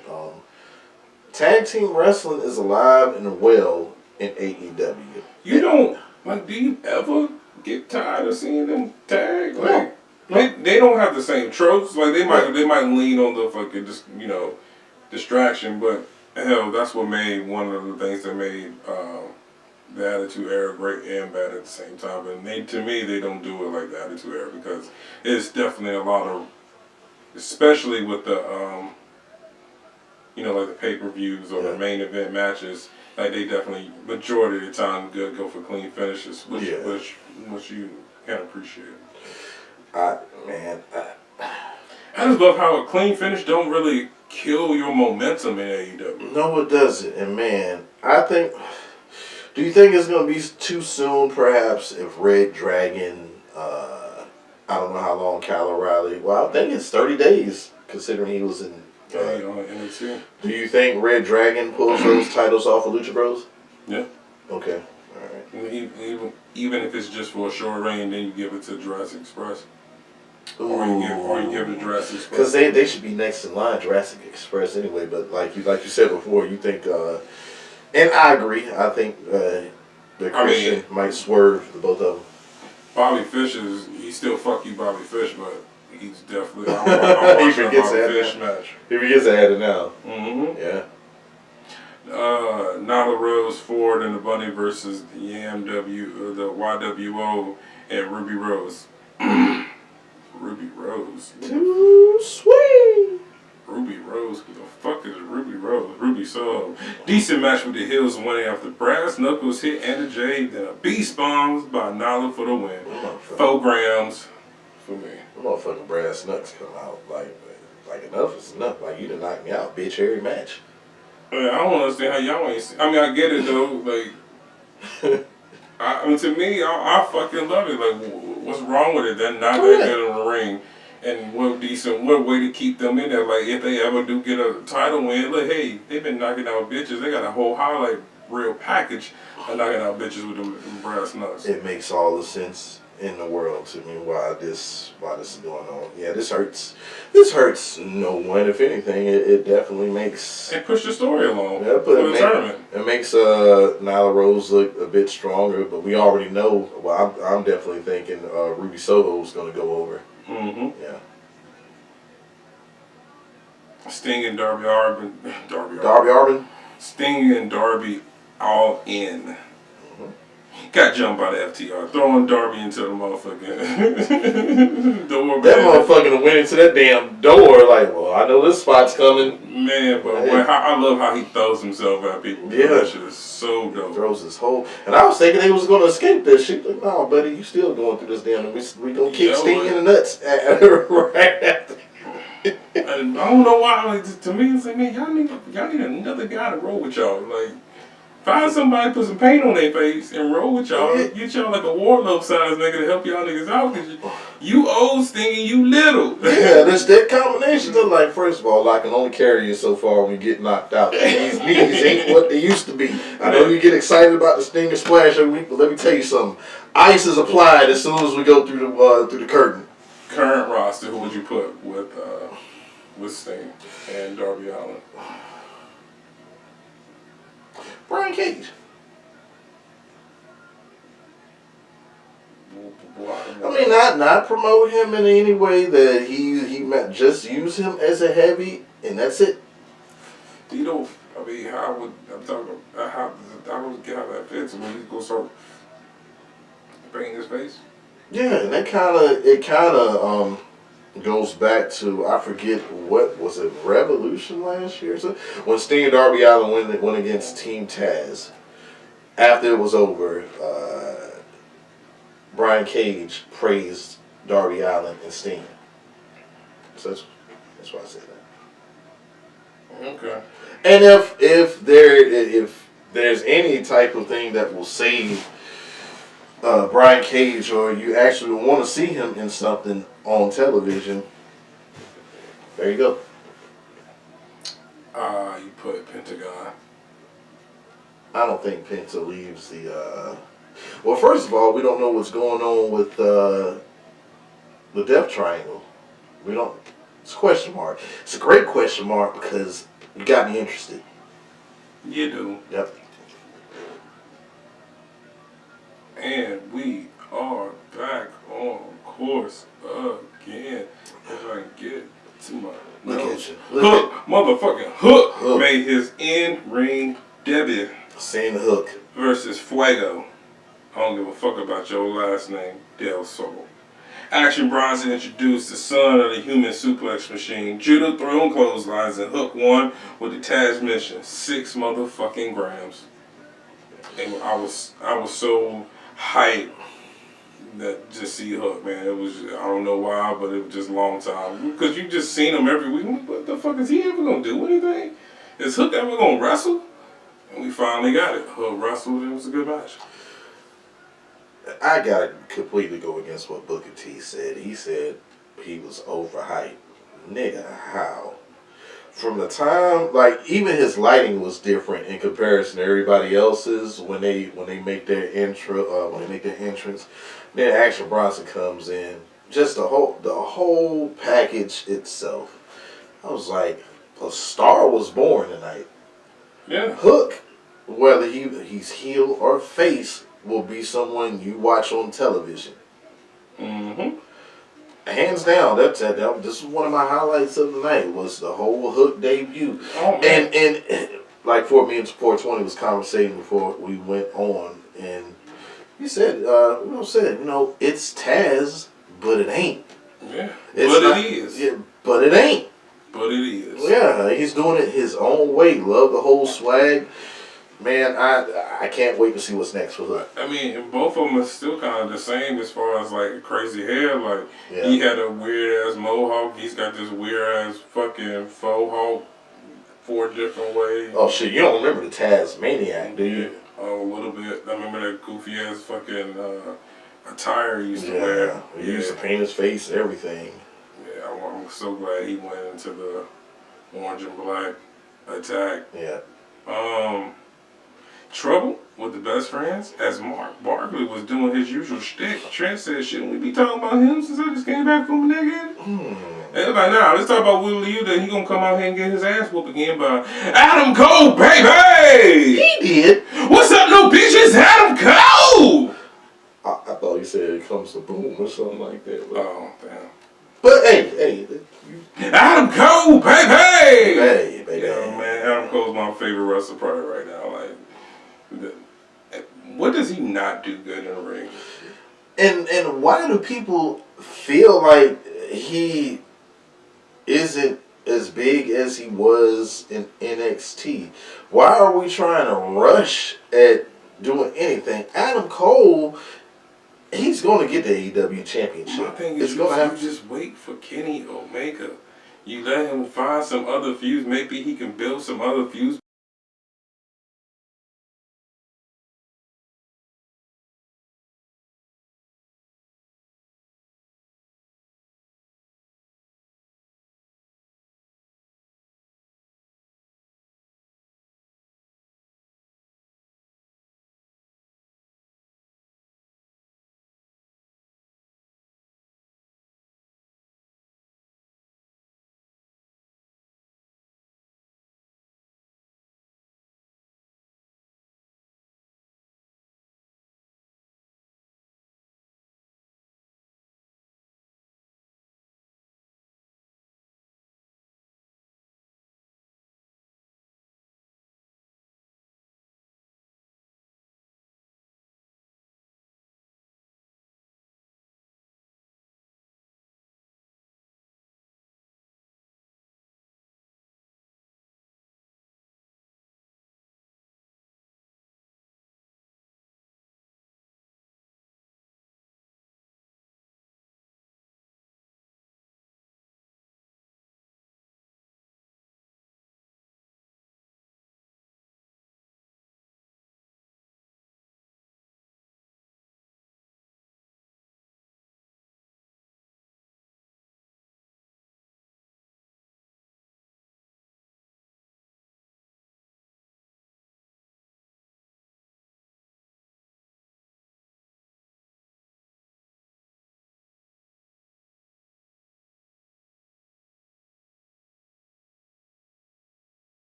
tag team wrestling is alive and well in AEW. You don't. Like, do you ever get tired of seeing them tag? Like, no. They don't have the same tropes. Like, they might lean on the fucking distraction. But hell, that's what made one of the things that made the Attitude Era great and bad at the same time. And to me, they don't do it like the Attitude Era because it's definitely a lot of, especially with the like the pay-per-views or the main event matches. Like they definitely majority of the time go for clean finishes, which you can appreciate. I just love how a clean finish don't really kill your momentum in AEW. No, it doesn't. And man, I think. Do you think it's gonna be too soon, perhaps, if Red Dragon? I don't know how long Kyle O'Reilly. Well, I think it's 30 days, considering he was in. NXT. Do you think Red Dragon pulls those titles off of Lucha Bros? Yeah. Okay. All right. Even if it's just for a short reign, then you give it to Jurassic Express. Ooh. Or you give it to Jurassic Express. Because they should be next in line, Jurassic Express anyway. But like you said before, you think, and I agree. I think the Christian might swerve the both of them. Bobby Fish he still fuck you, Bobby Fish, but. He's definitely. I'm he forgets that match. He forgets added now. Yeah. Nyla Rose, Ford, and the Bunny versus the YWO, and Ruby Rose. Ruby Rose. Too sweet. Ruby Rose. Who the fuck is Ruby Rose? Ruby Soho. Decent match with the Hills winning after Brass Knuckles hit and the Jade, then a Beast Bombs by Nyla for the win. 4 grams. For me. Motherfucking Brass Knucks come out like enough is enough. Like you done knock me out, bitch, every match. I don't understand how y'all ain't see. I mean, I get it though. Like, to me, I fucking love it. Like, what's wrong with it? They're not that good in the ring, and what way to keep them in there? Like, if they ever do get a title win, like, hey, they've been knocking out bitches. They got a whole highlight real package and knocking out bitches with them brass knucks. It makes all the sense in the world to me why this is going on. Yeah, this hurts. This hurts no one. If anything, it definitely makes It pushed the story along yeah, for the tournament. It makes Nyla Rose look a bit stronger, but we already know. Well, I'm definitely thinking Ruby Soho's going to go over. Mm-hmm. Yeah. Sting and Darby Allin. Darby Allin. Sting and Darby all in. Got jumped by the FTR, throwing Darby into the motherfucking door. That motherfucker went into that damn door like, well, I know this spot's coming. Man, but I love how he throws himself at people. Yeah. That shit is so dope. Throws his whole. And I was thinking they was going to escape this shit. Like, no, buddy, you still going through this damn. We going to kick Sting in the nuts right after. I don't know why. Like, to me, it's like, man, y'all need another guy to roll with y'all. Like, find somebody, put some paint on their face, and roll with y'all. Get y'all like a Warlow size nigga to help y'all niggas out. Cause you old, Sting, and you little. Yeah, that's that combination of like, first of all, I can only carry you so far when you get knocked out. These knees ain't what they used to be. I know you get excited about the Stinger splash every week, but let me tell you something. Ice is applied as soon as we go through the curtain. Current roster, who would you put with Sting and Darby Allin? Brian Cage. I mean, not promote him in any way that he meant. Just use him as a heavy, and that's it. You know, I mean, how would that fits when he's gonna start painting his face? Yeah, and that kind of goes back to, I forget, what was it, Revolution last year or so? When Sting and Darby Allin went against Team Taz. After it was over, Brian Cage praised Darby Allin and Sting. So that's why I said that. Okay. And if there's any type of thing that will save Brian Cage, or you actually want to see him in something on television, there you go. You put Pentagon. I don't think Penta leaves the. Well, first of all, we don't know what's going on with the Death Triangle. We don't. It's a question mark. It's a great question mark because you got me interested. You do. Yep. And we are back on course again. If I get to my Look notes. at you. Hook, motherfucking Hook made his in-ring debut. Same Hook versus Fuego. I don't give a fuck about your last name, Del Sol. Action Bronson introduced the son of the human suplex machine. Judo thrown clotheslines, and Hook won with the Taz mission. 6 motherfucking grams. And I was so hyped that just see Hook, man. It was, I don't know why, but it was just a long time. Because you just seen him every week. What the fuck is he ever gonna do anything? Is Hook ever gonna wrestle? And we finally got it. Hook wrestled, and it was a good match. I gotta completely go against what Booker T said. He said he was overhyped. Nigga, how? From the time, like, even his lighting was different in comparison to everybody else's when they make their entrance. Then Action Bronson comes in. Just the whole package itself. I was like, a star was born tonight. Yeah. Hook, whether he's heel or face, will be someone you watch on television. Mm-hmm. Hands down, this is one of my highlights of the night, was the whole Hook debut. Oh, man. And like for me and 420 was conversating before we went on, and he said, it's Taz, but it ain't. Yeah, It's but not, it is. Yeah, but it ain't. But it is. Yeah, he's doing it his own way. Love the whole swag. Man, I can't wait to see what's next for Hook. I mean, both of them are still kind of the same as far as like crazy hair. Like he had a weird ass mohawk. He's got this weird ass fucking faux hawk 4 different ways. Oh shit, you don't remember the Tasmaniac, do you? Yeah, a little bit. I remember that goofy ass fucking attire he used to wear. He used to paint his face, everything. Yeah, I'm so glad he went into the orange and black attack. Yeah. trouble with the best friends as Mark Barkley was doing his usual shtick. Trent said, shouldn't we be talking about him since I just came back from a nigga? And it was like, nah, let's talk about Willie Uda. He gonna come out here and get his ass whooped again by Adam Cole, baby! He did. What's up, no bitches? Adam Cole! I thought he said it comes to boom or something like that. Oh, damn. But hey, Adam Cole, baby! baby. You know, man, Adam Cole's my favorite wrestler probably right now. Like, what does he not do good in the ring? And why do people feel like he isn't as big as he was in NXT? Why are we trying to rush at doing anything? Adam Cole, he's going to get the AEW championship. My thing is, you just wait for Kenny Omega. You let him find some other feuds. Maybe he can build some other feuds